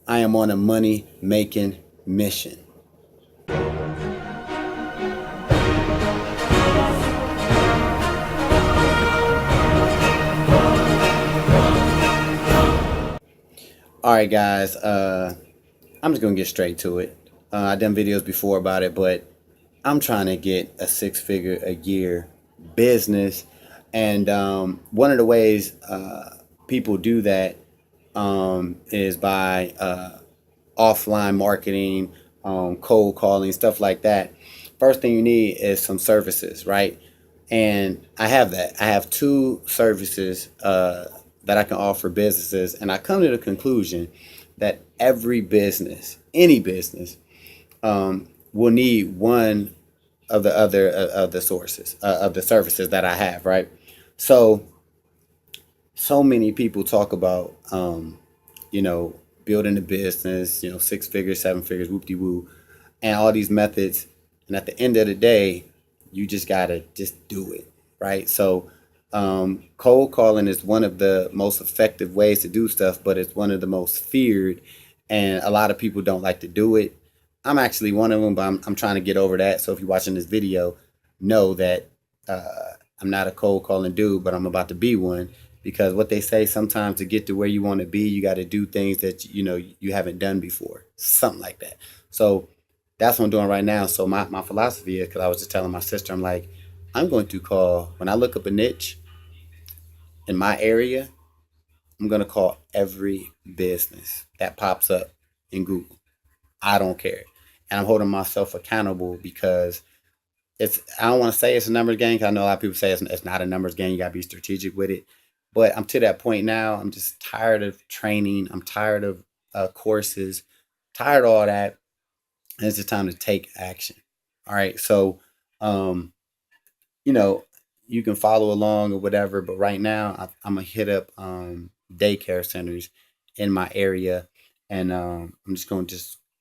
I am on a money making mission. All right, guys. I'm just gonna get straight to it. I've done videos before about it, but I'm trying to get a six-figure a year business, and one of the ways people do that is by offline marketing, cold calling, stuff like that. First thing you need is some services, right? And I have that. I have two services that I can offer businesses, and I come to the conclusion that every business, any business, will need one of the other of the sources of the services that I have, right? So, so many people talk about, you know, building a business, six figures, seven figures, whoop de woo, and all these methods. And at the end of the day, you just gotta just do it, right? So, cold calling is one of the most effective ways to do stuff, but it's one of the most feared, and a lot of people don't like to do it. I'm actually one of them, but I'm trying to get over that. So if you're watching this video, know that I'm not a cold calling dude, but I'm about to be one, because what they say, sometimes to get to where you want to be, you got to do things that you haven't done before, something like that. So that's what I'm doing right now. So my philosophy is, because I was just telling my sister, I'm like, I'm going to call, when I look up a niche in my area, I'm going to call every business that pops up in Google. I don't care. And I'm holding myself accountable, because I don't want to say it's a numbers game, 'cause I know a lot of people say it's not a numbers game. You got to be strategic with it. But I'm to that point now. I'm just tired of training. I'm tired of courses, tired of all that. And it's just time to take action. All right. So, um, you know, you can follow along or whatever. But right now, I'm going to hit up daycare centers in my area. And I'm just going to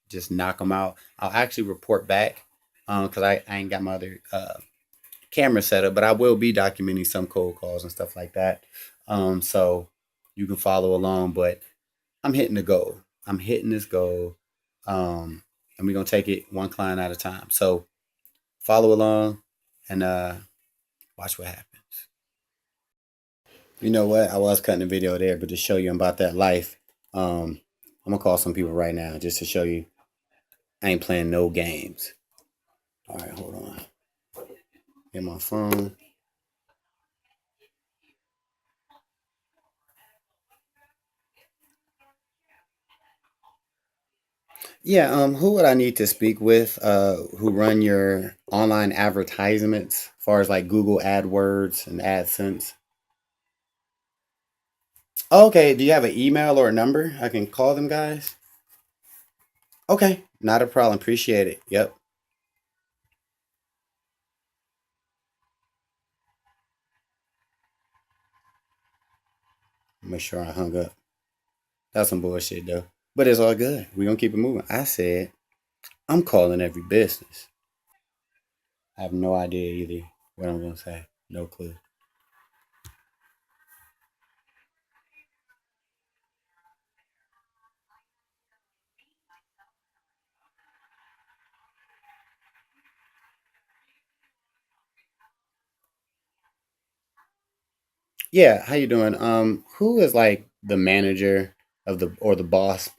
just knock them out. I'll actually report back, because I ain't got my other camera setup, but I will be documenting some cold calls and stuff like that. So you can follow along, but I'm hitting the goal. I'm hitting this goal. And we're gonna take it one client at a time. So follow along and watch what happens. You know what? I was cutting the video there, but to show you about that life, I'm gonna call some people right now just to show you I ain't playing no games. All right, hold on. Get my phone. Yeah, who would I need to speak with who run your online advertisements, as far as like Google AdWords and AdSense? Oh, okay, do you have an email or a number I can call them guys? Okay, not a problem. Appreciate it. Yep. Make sure I hung up. That's some bullshit though. But it's all good. We're gonna keep it moving. I said I'm calling every business. I have no idea either what I'm gonna say. No clue. Yeah, how you doing? Who is like the manager of the or the boss?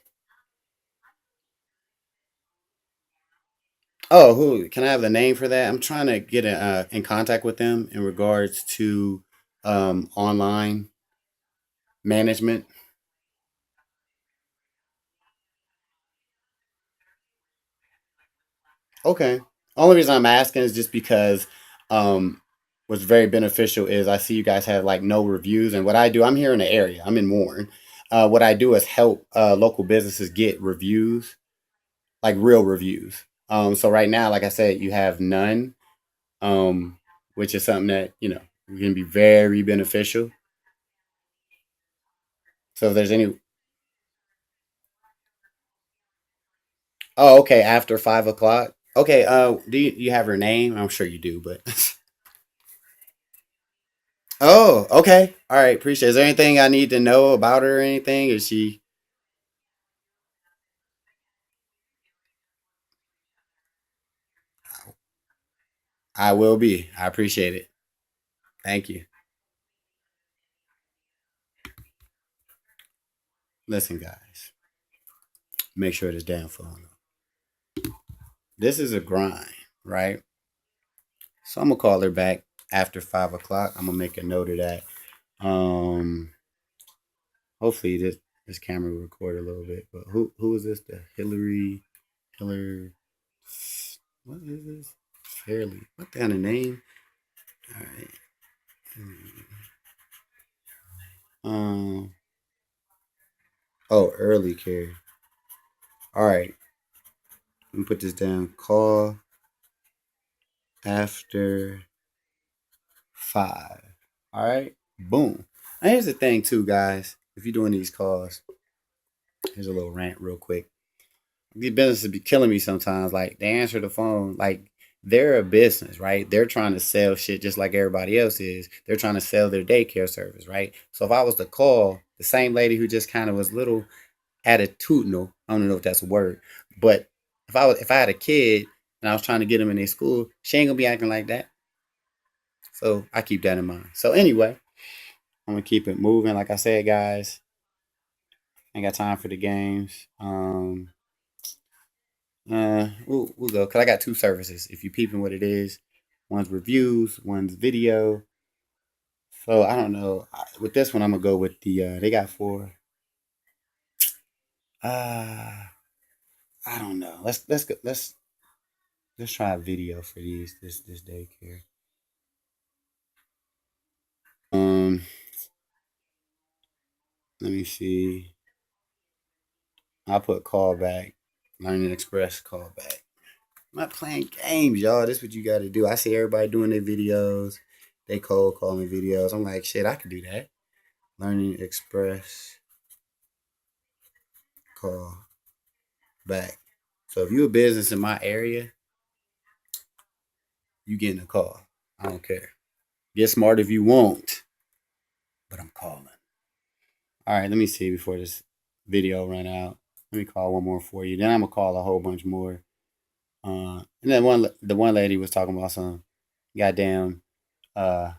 Oh, who can I have the name for that? I'm trying to get in contact with them in regards to online management. Okay. Only reason I'm asking is just because what's very beneficial is I see you guys have like no reviews, and what I do, I'm here in the area. I'm in Warren. What I do is help local businesses get reviews, like real reviews. So right now, like I said, you have none, um, which is something that can be very beneficial. So if there's any, oh, okay, after 5 o'clock. Okay, do you have her name? I'm sure you do, but oh, okay, all right, appreciate it. Is there anything I need to know about her or anything? Is she I will be. I appreciate it. Thank you. Listen, guys, make sure this damn phone. This is a grind, right? So I'm gonna call her back after 5 o'clock. I'm gonna make a note of that. Um, hopefully this camera will record a little bit. But who is this? The Hillary. What is this? Fairly. What kind of name? All right. Um. Oh, early care. All right. Let me put this down. Call after 5. All right. Boom. Now here's the thing, too, guys. If you're doing these calls, here's a little rant real quick. These businesses be killing me sometimes. Like they answer the phone, like they're a business, right? They're trying to sell shit just like everybody else is. They're trying to sell their daycare service, right? So if I was to call the same lady who just kind of was little attitudinal, I don't know if that's a word, but if I had a kid and I was trying to get them in their school, she ain't gonna be acting like that. So I keep that in mind. So anyway, I'm gonna keep it moving. Like I said, guys, ain't got time for the games. We'll go because I got two services. If you peeping what it is, one's reviews, one's video. So I don't know. With this one, I'm gonna go with the. They got four. Uh I don't know. Let's go. Let's try a video for these. This daycare. Um, let me see. I'll put callback. Learning Express callback. I'm not playing games, y'all. This is what you got to do. I see everybody doing their videos. They cold calling videos. I'm like, shit, I could do that. Learning Express call back. So if you're a business in my area, you getting a call. I don't care. Get smart if you want, but I'm calling. All right, let me see before this video run out. Let me call one more for you. Then I'm gonna call a whole bunch more. And then the one lady was talking about some goddamn. Uh,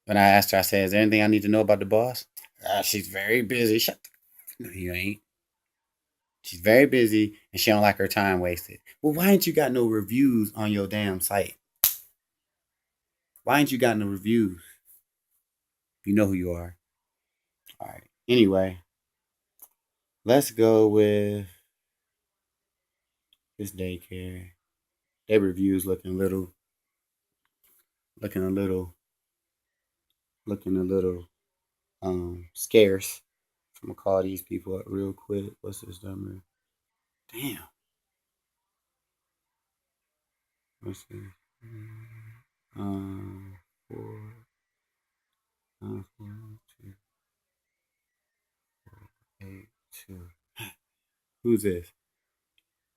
when I asked her, I said, "Is there anything I need to know about the boss?" She's very busy. Shut. No, you ain't. She's very busy and she don't like her time wasted. Well, why ain't you got no reviews on your damn site? Why ain't you got no reviews? You know who you are. All right. Anyway, let's go with this daycare. Their reviews looking a little, looking a little scarce. So I'm gonna call these people up real quick. What's this number? Damn. What's this? Um, four, 2, 8, 2. Who's this?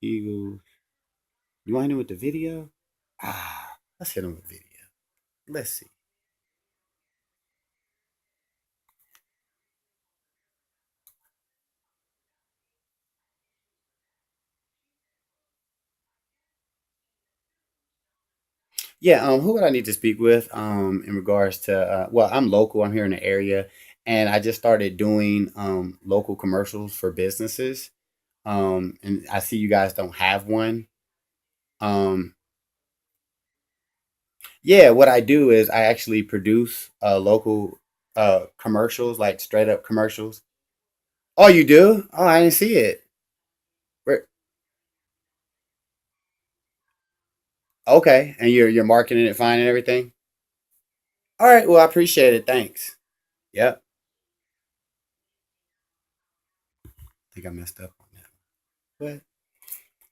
Eagles. You want him with the video? Let's hit him with video. Let's see. Yeah, who would I need to speak with? In regards to well, I'm local. I'm here in the area, and I just started doing local commercials for businesses. And I see you guys don't have one. Um, yeah, what I do is I actually produce local commercials, like straight up commercials. Oh, you do? Oh, I didn't see it. Where, okay, and you're marketing it fine and everything. All right, well, I appreciate it. Thanks. Yep. I think I messed up on that. But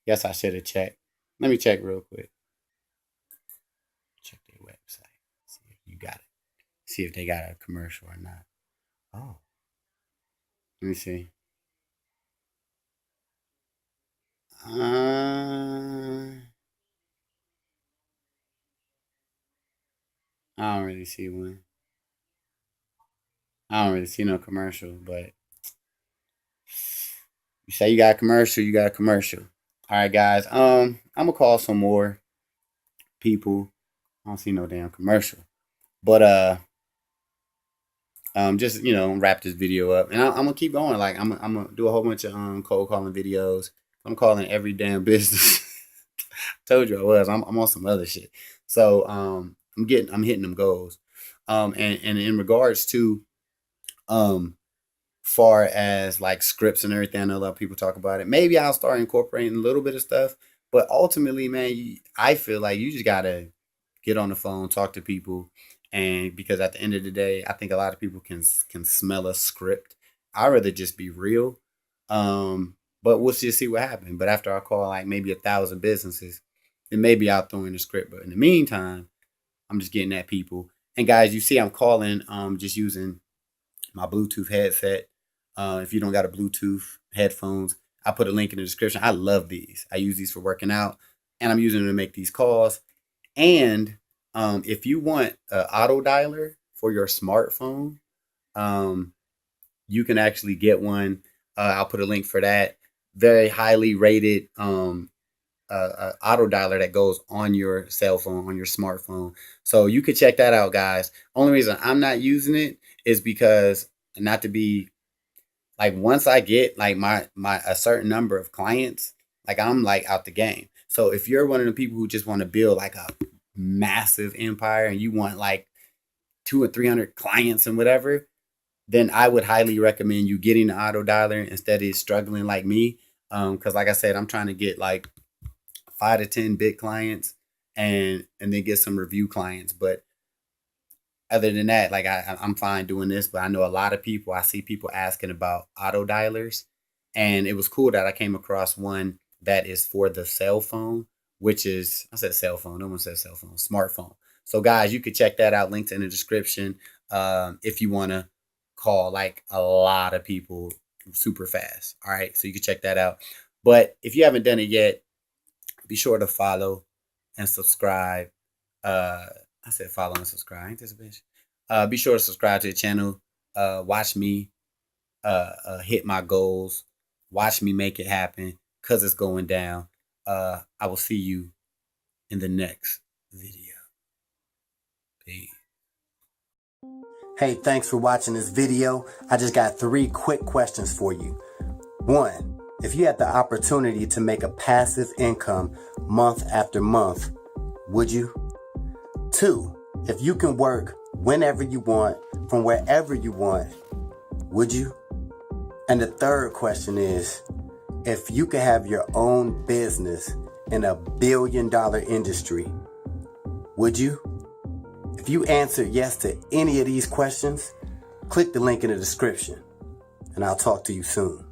yes, I should have checked. Let me check real quick. Check their website. See if you got it. See if they got a commercial or not. Oh, let me see. Uh, I don't really see one. I don't really see no commercial, but you say you got a commercial, you got a commercial. All right, guys. I'm gonna call some more people. I don't see no damn commercial. But just wrap this video up, and I'm gonna keep going. Like I'm gonna do a whole bunch of cold calling videos. I'm calling every damn business. Told you I was. I'm on some other shit. So I'm hitting them goals. And in regards to far as like scripts and everything, I know a lot of people talk about it. Maybe I'll start incorporating a little bit of stuff, but ultimately, man, I feel like you just gotta get on the phone, talk to people, and because at the end of the day, I think a lot of people can smell a script. I'd rather just be real. But we'll just see what happens. But after I call like maybe 1,000 businesses, then maybe I'll throw in a script. But in the meantime, I'm just getting at people. And guys, you see, I'm calling just using my Bluetooth headset. If you don't got a Bluetooth headphones, I put a link in the description. I love these. I use these for working out, and I'm using them to make these calls. And if you want an auto dialer for your smartphone, you can actually get one. I'll put a link for that. Very highly rated auto dialer that goes on your cell phone, on your smartphone. So you could check that out, guys. Only reason I'm not using it is because, not to be like, once I get like my a certain number of clients, like I'm like out the game. So if you're one of the people who just want to build like a massive empire and you want like 200 or 300 clients and whatever, then I would highly recommend you getting the auto dialer instead of struggling like me. Because like I said, I'm trying to get like 5 to 10 big clients and then get some review clients. But other than that, like I'm fine doing this. But I know a lot of people, I see people asking about auto dialers. And it was cool that I came across one that is for the cell phone, which is, I said cell phone, no one says cell phone, smartphone. So guys, you could check that out. Links in the description if you want to call like a lot of people super fast. All right, so you can check that out. But if you haven't done it yet, be sure to follow and subscribe. I said follow and subscribe. Ain't this a bitch? Be sure to subscribe to the channel. Watch me hit my goals. Watch me make it happen, because it's going down. I will see you in the next video. Peace. Hey, thanks for watching this video. I just got 3 quick questions for you. 1, if you had the opportunity to make a passive income month after month, would you? 2, if you can work whenever you want, from wherever you want, would you? And the 3rd question is, if you could have your own business in $1 billion industry, would you? If you answered yes to any of these questions, click the link in the description, and I'll talk to you soon.